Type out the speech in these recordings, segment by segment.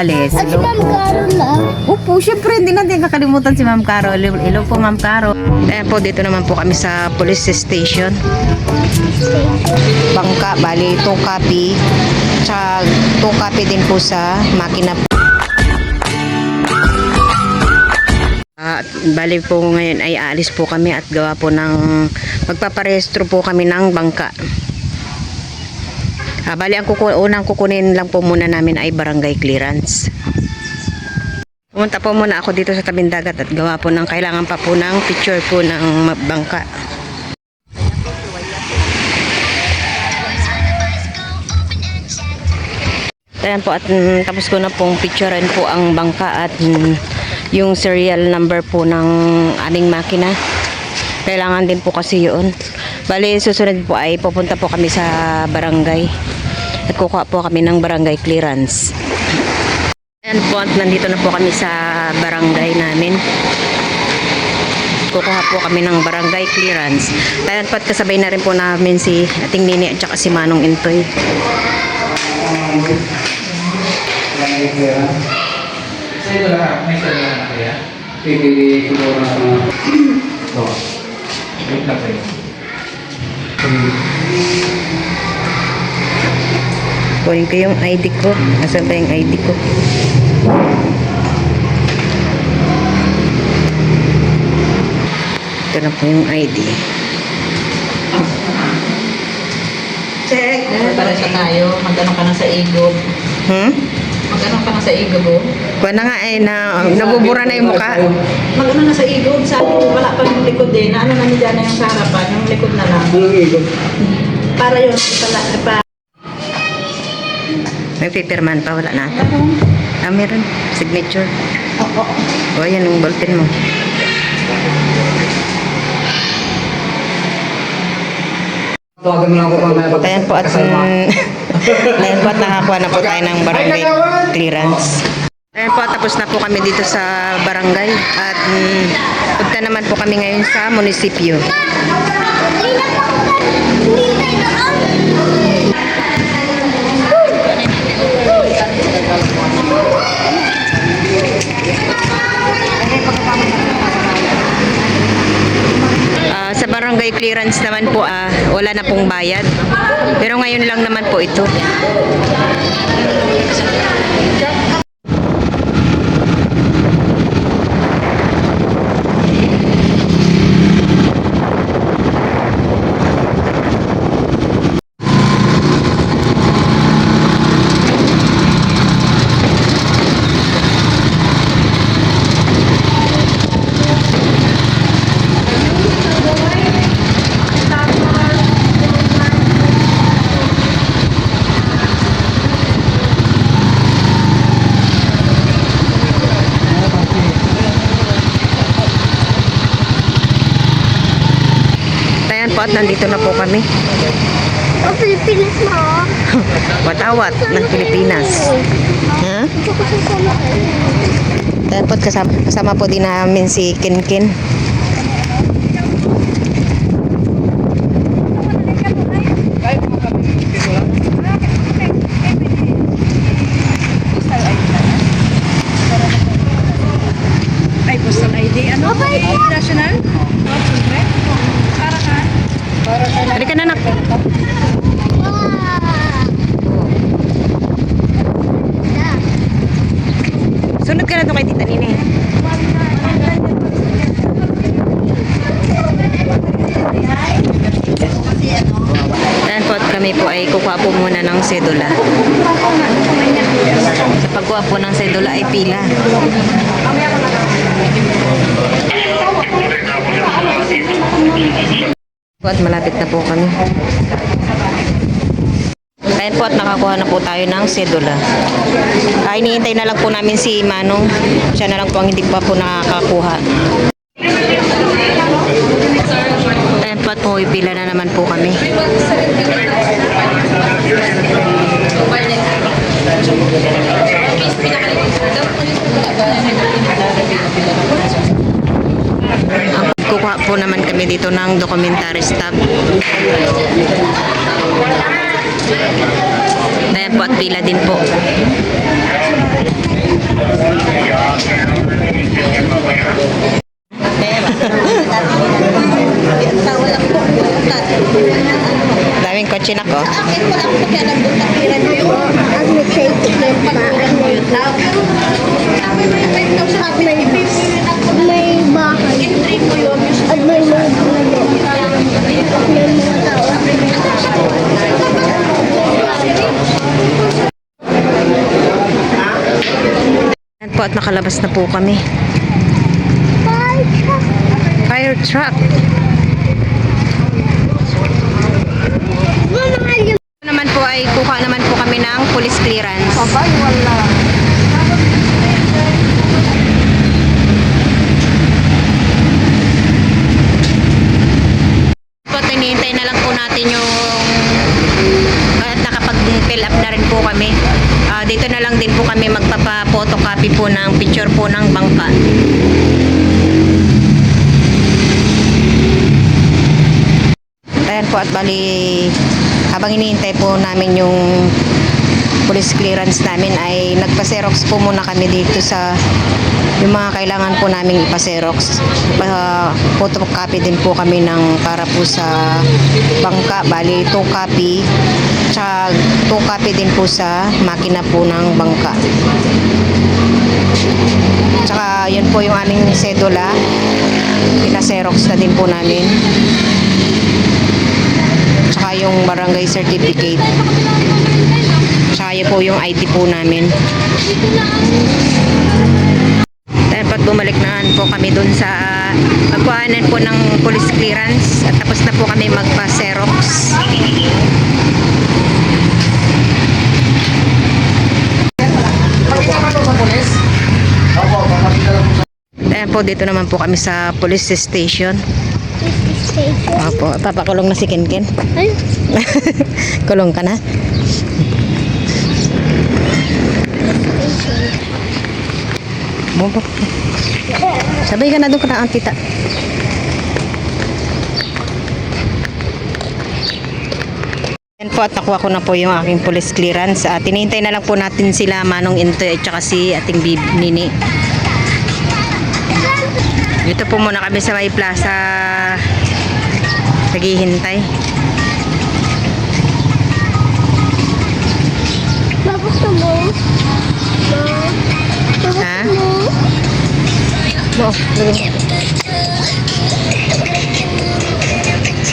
Alis. At si Ma'am Carol na. Opo, syempre hindi natin kakalimutan si Ma'am Carol. Hello po Ma'am Carol. Ayan po, dito naman po kami sa police station. Bangka, bali 2 copy. Tsaka 2 copy din po sa makina. Bali po ngayon ay aalis po kami at gawa po ng magpaparehistro po kami ng bangka. Bali ang unang kukunin lang po muna namin ay barangay clearance. Pumunta po muna ako dito sa tabing dagat at gawa po ng kailangan pa po ng picture po ng bangka. Ayan po at tapos ko na pong picturean po ang bangka at yung serial number po ng aming makina. Kailangan din po kasi yun. Bali susunod po ay pupunta po kami sa barangay at kukuha po kami ng barangay clearance. Ayan po at nandito na po kami sa barangay namin. Kukuha po kami ng barangay clearance. Ayan po at kasabay na rin po namin si Ating Nini at saka si Manong Intoy. Sa ito lang, may isa lang kaya? Pipili siguro na ito. Wait lang kayo. Kunin ko yung ID ko. Nasaan ba yung ID ko? Ito na po yung ID. Check. Para sa tayo, magano ka na sa igob. Magano ka na sa igob, oh. Kuha na nga eh, nabubura na yung mukha. Magano na sa igob, sabi ko wala pa yung likod eh. Na ano na niya na yung sa harapan, yung likod na lang. Anong igod? Para yun, pa. May pipirman pa, wala na ata. Meron. Signature. Oo. O, yan yung ballpen mo. Tawagan mo lang ako mamaya pag... Ayan po at ayan po at nakakuha na po tayo ng barangay clearance. Ayan po, tapos na po kami dito sa barangay at punta naman po kami ngayon sa munisipyo. Sa barangay clearance naman po wala na pong bayad. Pero ngayon lang naman po ito. Ayan po at nandito na po kami. O, Pilipinas mo. Watawat ng Pilipinas. Ha? Ayan po at kasama po din namin si Kinkin. Ay, postal ID. Ano? National? Halika na, nak. Sunod ka na doon kay Tita Nini. Ayan po at kami po ay kukuha po muna ng sedula. Sa pagkuha po ng sedula ay pila. At malapit na po kami. Ayan po at nakakuha na po tayo ng sedula. Hinihintay na lang po namin si Manong. Siya na lang po ang hindi pa po nakakakuha. Ayan po at pumipila na naman po kami. Kukuha po naman kami dito ng documentary stop. Ayan po at pila din po. At may bahay. At may mga puno. At may mga tao. Ayan po at nakalabas na po kami. Fire truck. Naman po ay kuha naman po kami ng police clearance. Abay, wala. Po, tinihintay na lang po natin yung at nakapag-fill up na rin po kami. Dito na lang din po kami magpapa-photocopy po ng picture po ng bangka. Ayan po at bali habang hinihintay po namin yung police clearance namin ay nagpa-xerox po muna kami dito sa yung mga kailangan po namin ipa-xerox. Photocopy din po kami ng para po sa bangka. Bali 2 copy tsaka 2 copy din po sa makina po ng bangka. Tsaka yun po yung aming sedula. Pina-xerox na din po namin. Tsaka yung barangay certificate. Tsaka yun po yung ID po namin. Dapat bumalik na po kami dun sa magkuhanan po ng police clearance at tapos na po kami magpa-xerox. Ayan po, dito naman po kami sa police station. Opo, papakulong na si Kenken. Ay, Kulong ka na. Bumpa. Sabay ka na doon ka na ang tita. Yan po at nakuha ko na po yung aking police clearance. Tinihintay na lang po natin sila Manong Intoy at saka si ating Nini. Dito po muna kami sa May Plaza naghihintay. gusto mo? Ha?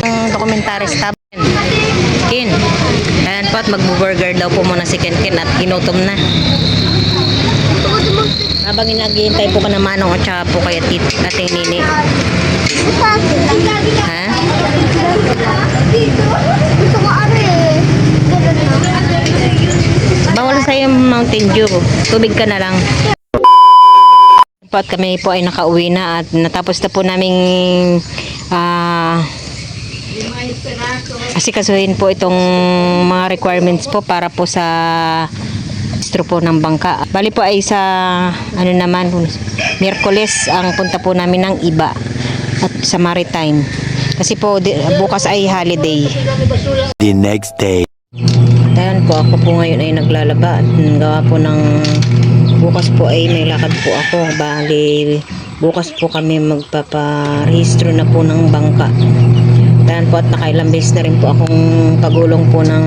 Ang dokumentarista Ken. Ayan po at mag-burger daw po muna si Ken at ginutom na. Habang inaghihintay po ka na Manong at saka po kay ating Nini. Ha? Gusto ko ano eh. Bawal sa yung Mountain Dew. Tubig ka na lang. At kami po ay nakauwi na at natapos na po naming asikasuhin po itong mga requirements po para po sa registro po ng bangka. Bali po ay sa ano naman, Miyerkules ang punta po namin ng iba at sa Maritime. Kasi po bukas ay holiday. The next day. Ayan po, ako po ngayon ay naglalaba at gawa po ng bukas po ay may lakad po ako. Bali, bukas po kami magpaparehistro na po ng bangka. Ayan po at nakailang beses na rin po akong pagulong po ng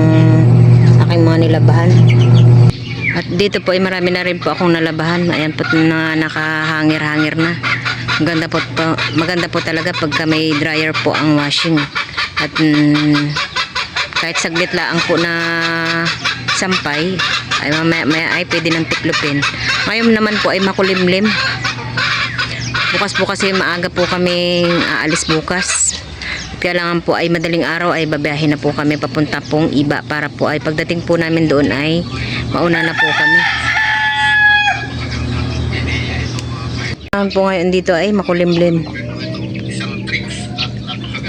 aking mga nilabahan. At dito po ay marami na rin po akong nalabahan. Ayan po na nakahangir-hangir na. Maganda po talaga pagka may dryer po ang washing. At kahit saglit lang po na sampay ay mamaya ay pwede nang tiklopin. Ngayon naman po ay makulimlim. Bukas po kasi maaga po kami aalis bukas. Kailangan po ay madaling araw ay babiyahin na po kami papunta pong iba para po ay pagdating po namin doon ay mauna na po kami. Ngayon po ngayon dito ay makulimlim.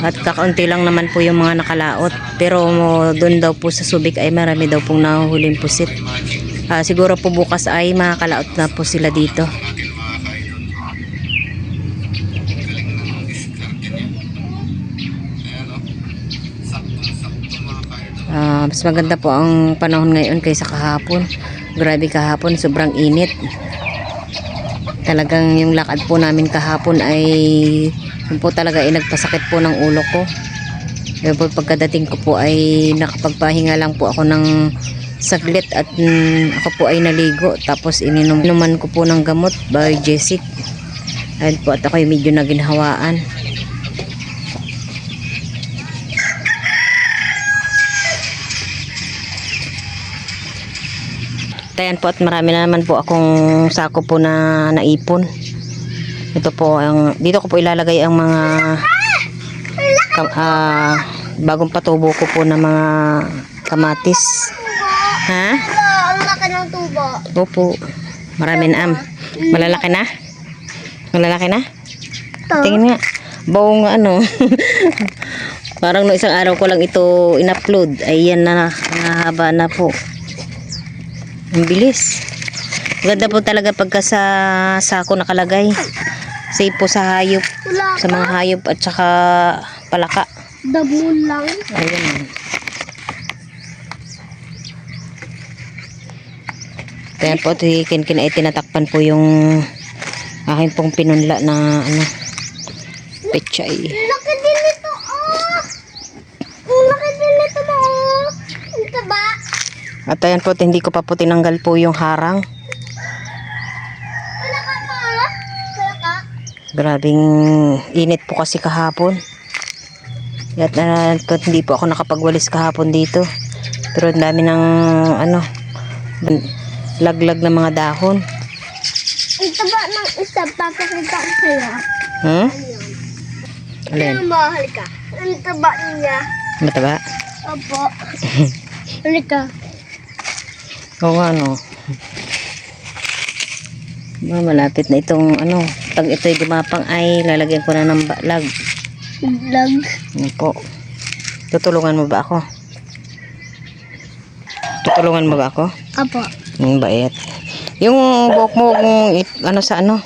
At kakaunti lang naman po yung mga nakalaot. Pero doon daw po sa Subic ay marami daw pong nahuhuling pusit. Siguro po bukas ay makakalaot na po sila dito. Mas maganda po ang panahon ngayon kaysa kahapon. Grabe kahapon, sobrang init. Talagang yung lakad po namin kahapon ay yun po talaga ay nagpasakit po ng ulo ko. Kaya po pagkadating ko po ay nakapagpahinga lang po ako ng saglit at ako po ay naligo. Tapos ininuman ko po ng gamot by Jessic. Dahil po at ako ay medyo naginhawaan. Tayan po at marami na naman po akong sako po na naipon. Ito po ang dito ko po ilalagay ang mga bagong patubo ko po na mga kamatis. Ha? Ang laki ng tubo. Opo. Marami na Malalaki na? Malalaki na? Tingin nga. Bawang ano. Parang no isang araw ko lang ito in-upload. Ayan na. Nahaba na po. Ang bilis. Ganda po talaga pagka sa sako nakalagay. Safe po sa hayop. Wala Sa mga hayop at saka palaka. Damo lang. Ayun. Kaya po kin ay tinatakpan po yung akin pong pinunla na ano pechay. Laki din ito, oh! Ang laki din ito, oh! Ang taba. At ayan po, hindi ko pa po tinanggal po yung harang. Wala ka pa, wala ka? Grabing init po kasi kahapon. At hindi po ako nakapagwalis kahapon dito. Pero ang dami ng ano, laglag na mga dahon. Ang taba ng isa, papakita ko sa'yo. Hmm? Alin? Ano mahal ka? Ang taba niya. Mataba? Opo. Halika. Oo nga no. Malapit na itong ano, pag ito'y gumapang ay lalagyan ko na ng balag. Vlog. Ano po. Tutulungan mo ba ako? Tutulungan mo ba ako? Opo. Yung bait. Yung buhok mo, ano sa ano?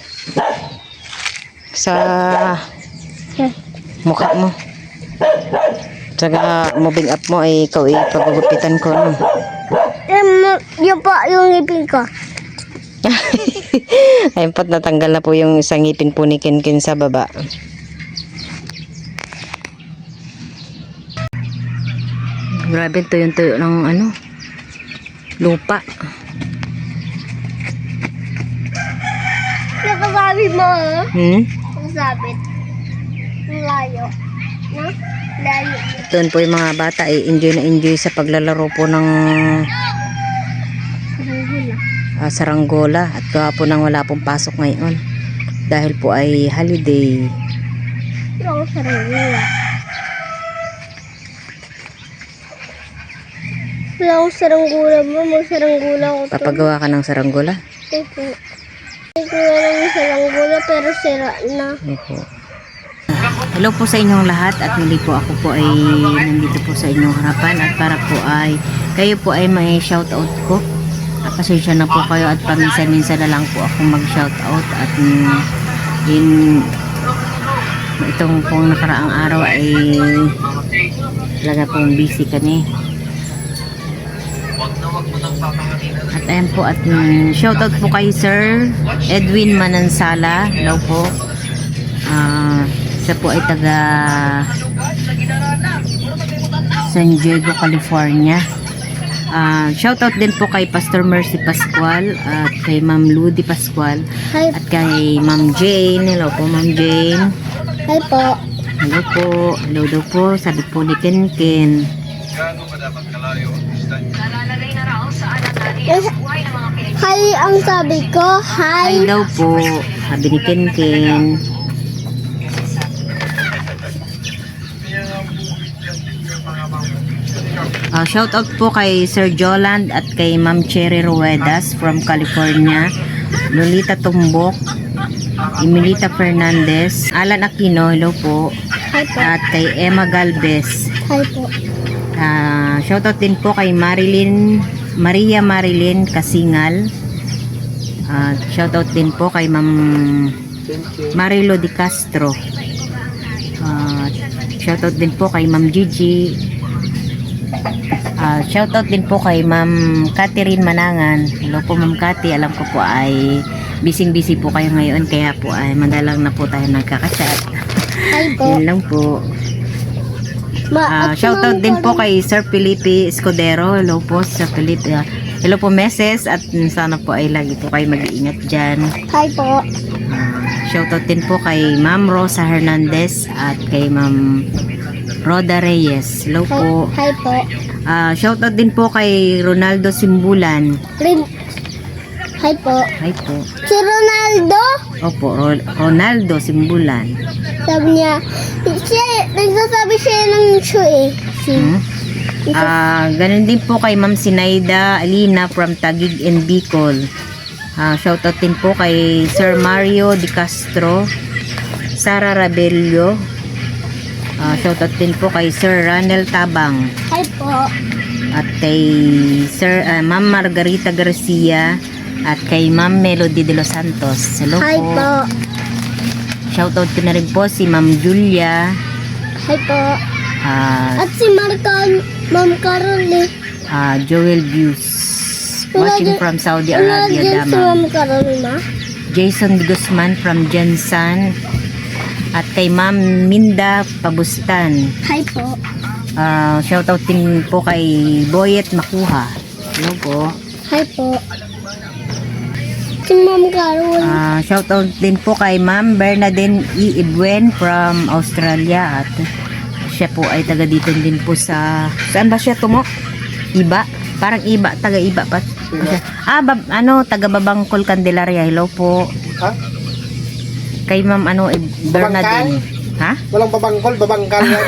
Sa mukha mo. Saka moving up mo ay ikaw ay pagugupitan ko. No? Yung po, yung ngipin ko. Ayun po, natanggal na po yung isang ngipin po ni Kinkin sa baba. Grabe, tuyo-tuyo ng ano, lupa. Nakasabi mo, Hmm? nakasabit. Ang layo. No? Layo. Doon po yung mga bata ay enjoy na enjoy sa paglalaro po ng saranggola. At gawa po nang wala pong pasok ngayon. Dahil po ay holiday. Pero ako saranggola. Wala akong saranggola mo. Mag-saranggola ko to. Papagawa ka ng saranggola? Opo. Hindi ko na lang yung saranggola pero sira na. Opo. Hello po sa inyong lahat at muli po ako po ay nandito po sa inyong harapan at para po ay kayo po ay may shoutout ko. Pasensya na po kayo at paminsan-minsan na lang po ako mag-shoutout at itong pong nakaraang araw ay talaga pong busy kami. At ayan po at shoutout po kay Sir Edwin Manansala. Hello po. Siya po ay taga San Diego, California. Shoutout din po kay Pastor Mercy Pascual at kay Ma'am Ludi Pascual Hi. at kay Ma'am Jane. Hello po Ma'am Jane. Hi po. Hello po. Hello daw po. Sabi po ni Kenken. Hi ang sabi ko. Hi Hi. daw po. Sabi ni Kenken. Shout out po kay Sir Joland at kay Ma'am Cherry Ruedas from California, Lolita Tumbok, Emilita Fernandez, Alan Aquino, hello po, Hi po. at kay Emma Galvez. Hi po. Shout out din po kay Maria Marilyn Kasingal. Shout out din po kay Ma'am Marilo Di Castro. Shout out din po kay Ma'am Gigi. Shoutout din po kay Ma'am Catherine Manangan. Hello po Ma'am Cathy. Alam ko po ay busy po kayo ngayon. Kaya po ay madalang na po tayo nagkakasat. Hi po. Yun lang po. Shoutout din po kay Sir Felipe Escudero. Hello po Sir Felipe. Hello po Meses at sana po ay lagi po kayo mag-iingat dyan. Hi po. Shoutout din po kay Ma'am Rosa Hernandez at kay Ma'am Roda Reyes. Hello po. Hi po. Shoutout din po kay Ronaldo Simbulan. Hi po. Hi po. Si Ronaldo, Opo, Ronaldo Simbulan. sabi niya, nagsasabi siya ng shoe eh. Ganun din po kay Ma'am Sinaida Alina from Taguig and Bicol. Shoutout din po kay Sir Mario Di Castro, Sara Rabello. Shoutout din po kay Sir Ranel Tabang Hi po. at kay Sir Ma'am Margarita Garcia at kay Ma'am Melody de los Santos. Hello Hi po. po. Shoutout ko na rin po si Ma'am Julia. Hi po. At si Ma'am Carol eh. Joel Views watching from Saudi Arabia, Si Damang. Ma'am Carol ma. Jason de Guzman from Jensan at kay Ma'am Minda Pabustan. Hi po. Shoutout din po kay Boyet Makuha. Hello po. Hi po. Si Ma'am Carol. Shoutout din po kay Ma'am Bernadine E. Ibuen from Australia at siya po ay taga dito din po sa saan ba siya tumo? Iba? Parang Iba, taga Iba pa. Taga Babangkol Candelaria. Hello po. Ha? Kay Ma'am Bernadine. Ha? Walang babangkal yan.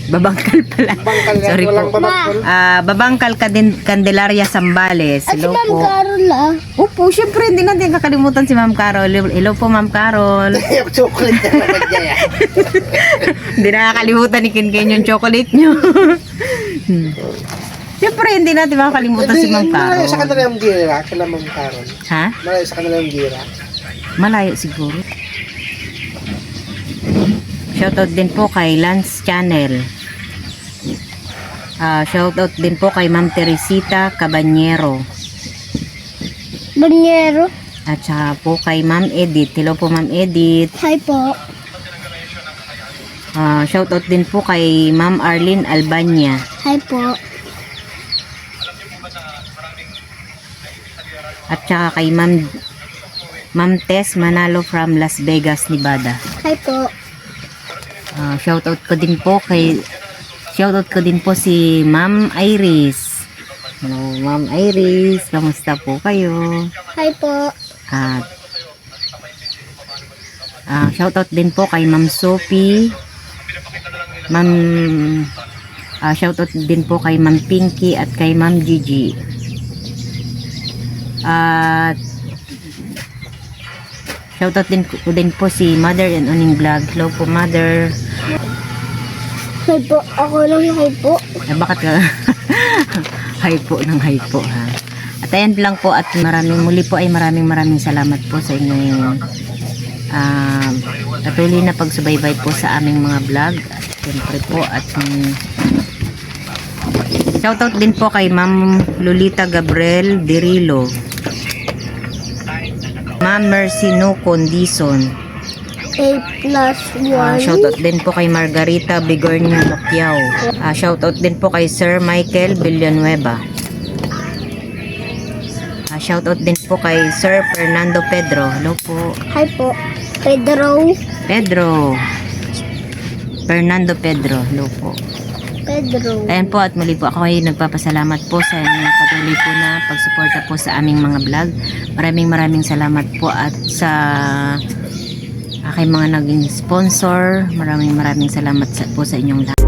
Babangkal pala. Babangkal yan, Sorry walang po. babangkal. Babangkal Candelaria Sambales. At si Hello Ma'am po. Carol Opo, syempre hindi natin kakalimutan si Ma'am Carol. Hello po Ma'am Carol. Yung chocolate na naman niya. Hindi nakakalimutan ni Ken yung chocolate nyo. Syempre hindi natin makakalimutan si Ma'am Malayo sa Carol. kanila yung gira, kila Ma'am Carol. Ha? Malayo sa kanila yung gira. Malayo siguro. Shoutout din po kay Lance Channel. Shoutout din po kay Ma'am Teresita Cabanyero. Banyero. At saka po kay Ma'am Edith. Hello po Ma'am Edith. Hi po. Shoutout din po kay Ma'am Arlene Albania. Hi po. At saka kay Ma'am Tess Manalo from Las Vegas, Nevada. Hi po. Shoutout ko din po si Ma'am Iris. Hello, Ma'am Iris. Kamusta po kayo? Hi po. At shoutout din po kay Ma'am Sophie. Shoutout din po kay Ma'am Pinky at kay Ma'am Gigi. At shoutout din po si Mother and Uning Vlog. Hello po Mother. Hi po. Ako lang hi po. Bakit ka? Hi po ng hi po ha. At ayan lang po at maraming salamat po sa inyong patuloy na pagsubaybay po sa aming mga vlog. At siyempre po at shoutout din po kay Ma'am Lolita Gabriel Dirilo, Ma'am Mercy No Condison. 8+1. Shoutout din po kay Margarita Bigornia Locyaw. Shoutout din po kay Sir Michael Villanueva. Shoutout din po kay Sir Fernando Pedro. Hello po. Hi po. Pedro. Fernando Pedro. Hello po. Pedro. Ayan po at muli po ako ay nagpapasalamat po sa inyong patuloy po na pagsuporta po sa aming mga vlog. Maraming salamat po at sa aking mga naging sponsor. Maraming salamat po sa inyong lahat.